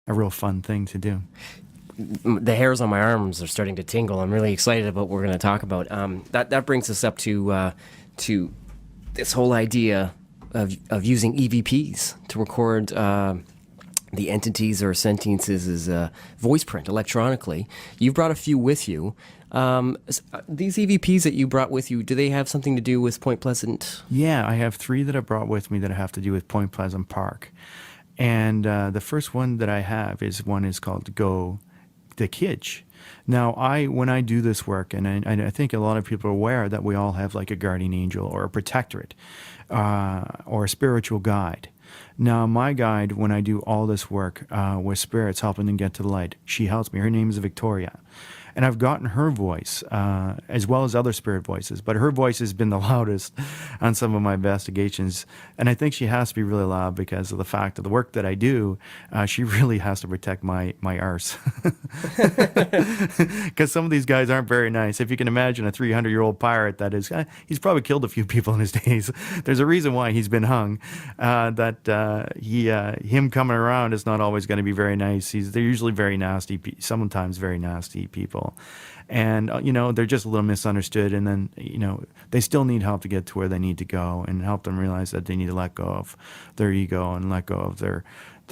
a real fun thing to do. The hairs on my arms are starting to tingle. I'm really excited about what we're going to talk about. That brings us up to this whole idea of using EVPs to record the entities or sentiences as voice print electronically. You've brought a few with you. These EVPs that you brought with you, do they have something to do with Point Pleasant? Yeah, I have 3 that I brought with me that have to do with Point Pleasant Park. And the first one that I have is called Go the Kidge. Now, when I do this work, and I think a lot of people are aware that we all have like a guardian angel or a protectorate or a spiritual guide. Now, my guide, when I do all this work with spirits helping them get to the light, she helps me. Her name is Victoria. And I've gotten her voice, as well as other spirit voices, but her voice has been the loudest on some of my investigations. And I think she has to be really loud because of the fact of the work that I do. She really has to protect my arse. Because some of these guys aren't very nice. If you can imagine a 300-year-old pirate he's probably killed a few people in his days. There's a reason why he's been hung. Him coming around is not always going to be very nice. They're usually very nasty, sometimes very nasty people. And, they're just a little misunderstood. And then, they still need help to get to where they need to go and help them realize that they need to let go of their ego and let go of the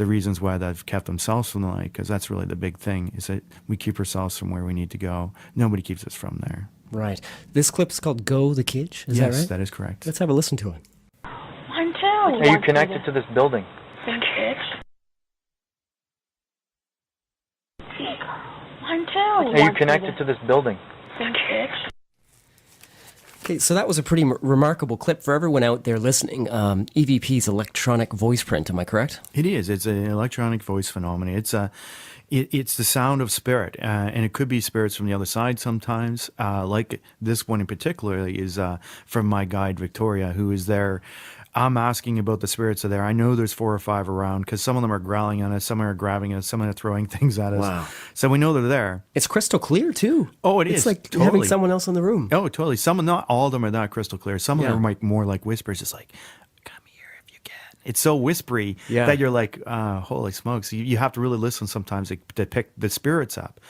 reasons why they've kept themselves from the light. Because that's really the big thing, is that we keep ourselves from where we need to go. Nobody keeps us from there. Right. This clip's called Go the Kidge, is that right? Yes, that is correct. Let's have a listen to it. 1, 2. Are you connected to this building? The Kidge. 1, 2. Are you connected to this building? The Kidge. Okay, so that was a pretty remarkable clip for everyone out there listening. EVP's electronic voice print, am I correct? It is. It's an electronic voice phenomenon. It's the sound of spirit, and it could be spirits from the other side sometimes. Like this one in particular is from my guide, Victoria, who is there. I'm asking about the spirits that are there. I know there's 4 or 5 around because some of them are growling on us, some are grabbing us, some are throwing things at us. Wow. So we know they're there. It's crystal clear, too. Oh, it it's is. like Totally. having someone else in the room. Oh, totally. Not all of them are that crystal clear. Some of Yeah. them are more like whispers. It's like, come here if you can. It's so whispery that you're like, holy smokes. You have to really listen sometimes to pick the spirits up.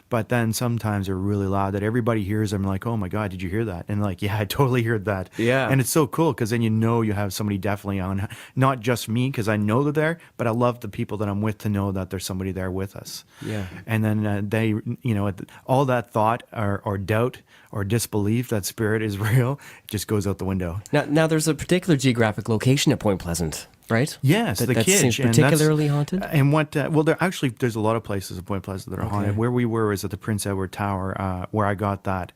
But then sometimes they're really loud that everybody hears them like, oh my God, did you hear that? And like, yeah, I totally heard that. Yeah. And it's so cool because then you have somebody definitely on, not just me because I know they're there, but I love the people that I'm with to know that there's somebody there with us. Yeah. And then they, all that thought or doubt or disbelief that spirit is real just goes out the window. Now there's a particular geographic location at Point Pleasant, right? Yes, the that Kidge. seems particularly haunted. And there's a lot of places in Point Pleasant that are haunted. Where we were is at the Prince Edward Tower, where I got that.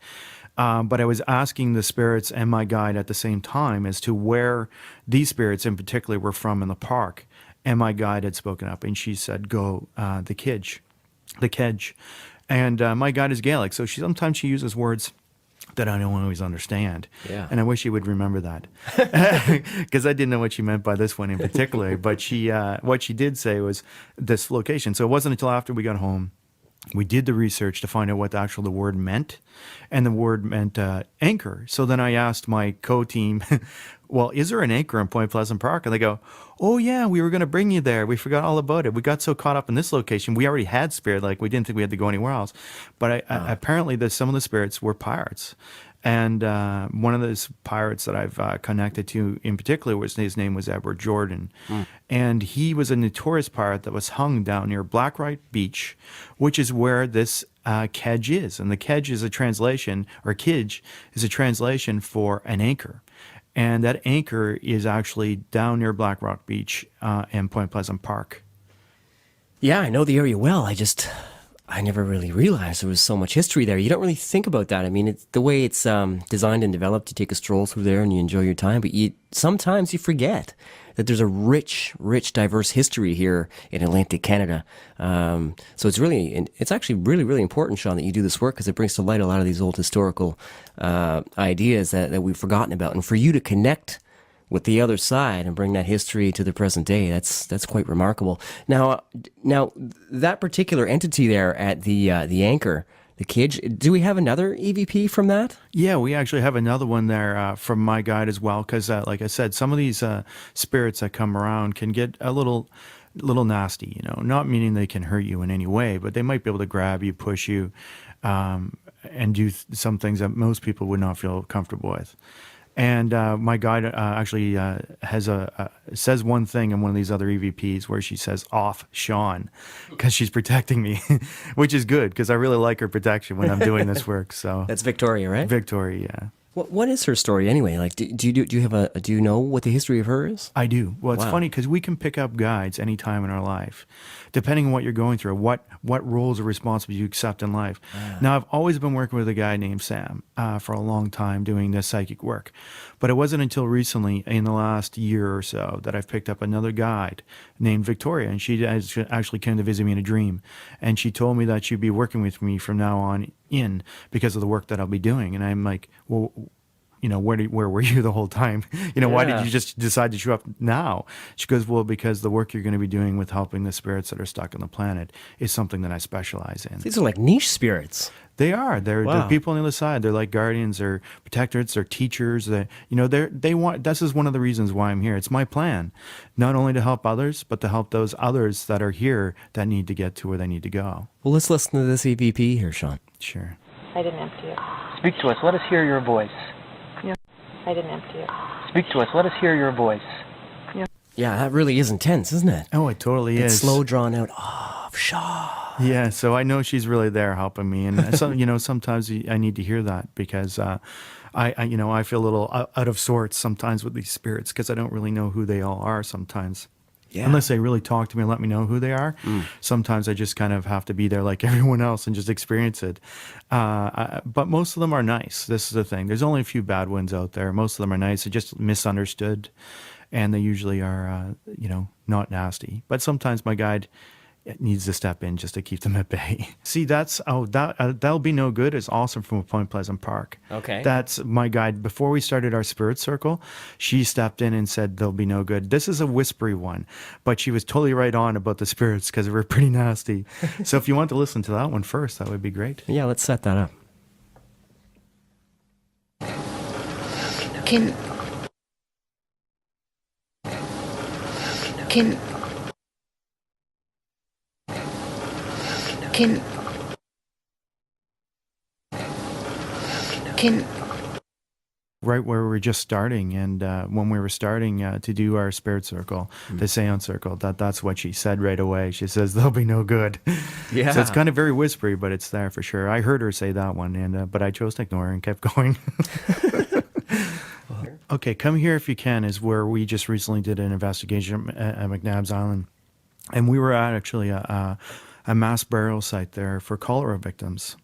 But I was asking the spirits and my guide at the same time as to where these spirits in particular were from in the park. And my guide had spoken up, and she said, "Go the Kidge, the Kedge." And my guide is Gaelic, so sometimes she uses words that I don't always understand. Yeah. And I wish she would remember that. Because I didn't know what she meant by this one in particular. But what she did say was this location. So it wasn't until after we got home, we did the research to find out what the word meant. And the word meant anchor. So then I asked my co-team, well, is there an anchor in Point Pleasant Park? And they go, oh yeah, we were going to bring you there. We forgot all about it. We got so caught up in this location. We already had spirit. Like we didn't think we had to go anywhere else. But apparently some of the spirits were pirates. And one of those pirates that I've connected to in particular, his name was Edward Jordan. And he was a notorious pirate that was hung down near Blackright Beach, which is where this kedge is. And the kedge is a translation, or kidge is a translation for an anchor. And that anchor is actually down near Black Rock Beach and Point Pleasant Park. Yeah, I know the area well. I never really realized there was so much history there. You don't really think about that. I mean, it's the way it's designed and developed. You take a stroll through there and you enjoy your time, but sometimes you forget that there's a rich, diverse history here in Atlantic Canada. So it's actually really, really important, Shawn, that you do this work because it brings to light a lot of these old historical ideas that we've forgotten about. And for you to connect with the other side and bring that history to the present day, that's quite remarkable. Now that particular entity there at the anchor, the Kidge, do we have another EVP from that? Yeah, we actually have another one there from my guide as well, because like I said, some of these spirits that come around can get a little little nasty, not meaning they can hurt you in any way, but they might be able to grab you, push you, and do some things that most people would not feel comfortable with. And my guide actually says one thing in one of these other EVPs where she says "off Shawn" because she's protecting me, which is good because I really like her protection when I'm doing this work. So That's Victoria, right? Victoria, yeah. What is her story anyway? Like, do you know what the history of her is? I do. Well, it's Wow. funny because we can pick up guides anytime in our life, depending on what you're going through, what roles or responsibilities you accept in life. Now, I've always been working with a guy named Sam for a long time doing this psychic work, but it wasn't until recently, in the last year or so, that I've picked up another guide named Victoria, and she actually came to visit me in a dream, and she told me that she'd be working with me from now on in because of the work that I'll be doing. And I'm like, well, where were you the whole time? Why did Yeah. you just decide to show up now? She goes, well, because the work you're going to be doing with helping the spirits that are stuck on the planet is something that I specialize in. These are like niche spirits. They are. They're Wow. people on the other side. They're like guardians. They're protectors. They're teachers. They want. This is one of the reasons why I'm here. It's my plan, not only to help others, but to help those others that are here that need to get to where they need to go. Well, let's listen to this EVP here, Shawn. Sure. I didn't empty it. Speak to us. Let us hear your voice. I didn't empty it. Speak to us. Let us hear your voice. Yeah, that really is intense, isn't it? Oh, it totally It's is. slow, drawn out. Oh, Shawn. Yeah, so I know she's really there helping me, and sometimes I need to hear that because I feel a little out of sorts sometimes with these spirits because I don't really know who they all are sometimes. Yeah. Unless they really talk to me and let me know who they are. Sometimes I just kind of have to be there like everyone else and just experience it. But most of them are nice. This is the thing. There's only a few bad ones out there. Most of them are nice. They're just misunderstood, and they usually are, not nasty. But sometimes my guide needs to step in just to keep them at bay. See, that'll be no good is awesome from Point Pleasant Park. Okay. That's my guide. Before we started our spirit circle, she stepped in and said they'll be no good. This is a whispery one, but she was totally right on about the spirits because they were pretty nasty. So if you want to listen to that one first, that would be great. Yeah, let's set that up. Can can Right where we were just starting, and when we were starting to do our spirit circle, the seance circle, that's what she said right away. She says, they'll be no good. Yeah. So it's kind of very whispery, but it's there for sure. I heard her say that one, and but I chose to ignore her and kept going. Okay, Come Here If You Can is where we just recently did an investigation at McNabb's Island. And we were at actually a mass burial site there for cholera victims.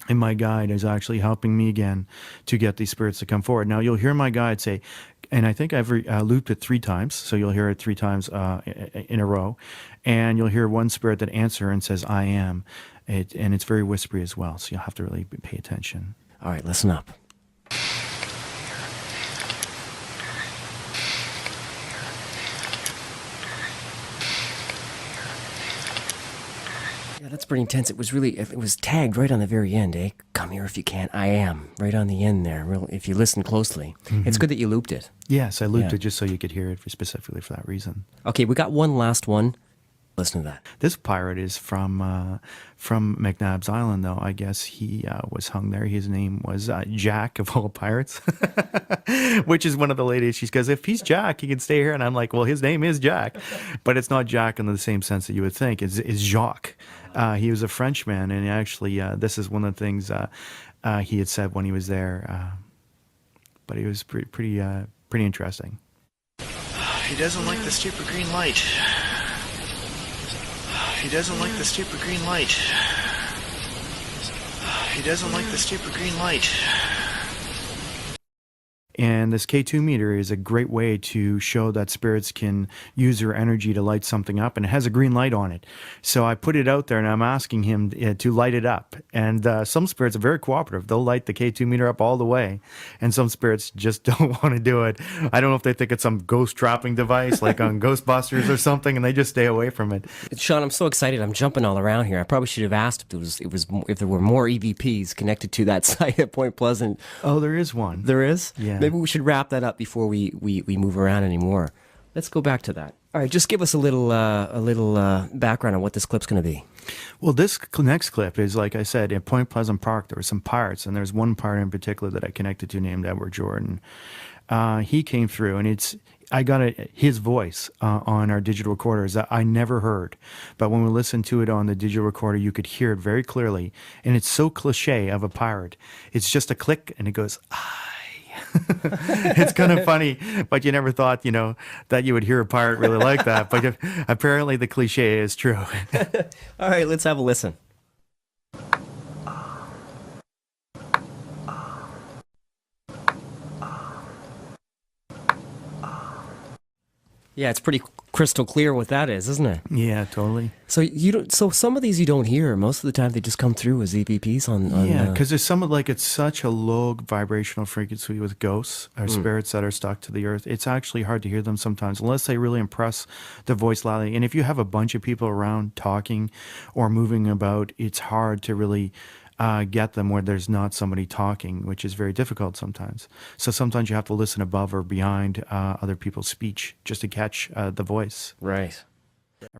And my guide is actually helping me again to get these spirits to come forward. Now, you'll hear my guide say, and I think I've looped it 3 times, so you'll hear it 3 times in a row. And you'll hear one spirit that answers and says, I am. And it's very whispery as well, so you'll have to really pay attention. All right, listen up. Yeah, that's pretty intense. It was tagged right on the very end, eh? Come here if you can. I am. Right on the end there. If you listen closely. It's good that you looped it. Yes, I looped Yeah. it just so you could hear it specifically for that reason. Okay, we got one last one. Listen to that. This pirate is from McNabb's Island, though. I guess he was hung there. His name was Jack of all pirates, which is one of the ladies. She goes, if he's Jack, he can stay here. And I'm like, well, his name is Jack, but it's not Jack in the same sense that you would think. It's Jacques. He was a Frenchman, and actually, this is one of the things he had said when he was there. But it was pretty interesting. He doesn't like the stupid green light. He doesn't like the stupid green light. He doesn't like the stupid green light. And this K2 meter is a great way to show that spirits can use their energy to light something up, and it has a green light on it. So I put it out there, and I'm asking him to light it up. And some spirits are very cooperative. They'll light the K2 meter up all the way. And some spirits just don't want to do it. I don't know if they think it's some ghost trapping device, like on Ghostbusters or something, and they just stay away from it. Shawn, I'm so excited. I'm jumping all around here. I probably should have asked if there were more EVPs connected to that site at Point Pleasant. Oh, there is one. There is? Yeah. Maybe we should wrap that up before we move around anymore. Let's go back to that. All right, just give us a little background on what this clip's going to be. Well, this next clip is, like I said, in Point Pleasant Park, there were some pirates, and there's one pirate in particular that I connected to named Edward Jordan. He came through, and I got his voice on our digital recorders that I never heard. But when we listened to it on the digital recorder, you could hear it very clearly. And it's so cliche of a pirate. It's just a click, and it goes, it's kind of funny, but you never thought, that you would hear a pirate really like that. But apparently the cliche is true. All right, let's have a listen. Yeah, it's pretty crystal clear what that is, isn't it? Yeah, totally. So So some of these you don't hear. Most of the time, they just come through as EVPs on. Yeah, because there's some it's such a low vibrational frequency with ghosts or spirits that are stuck to the earth. It's actually hard to hear them sometimes unless they really impress the voice loudly. And if you have a bunch of people around talking or moving about, it's hard to really get them where there's not somebody talking, which is very difficult sometimes. So sometimes you have to listen above or behind other people's speech just to catch the voice. Right.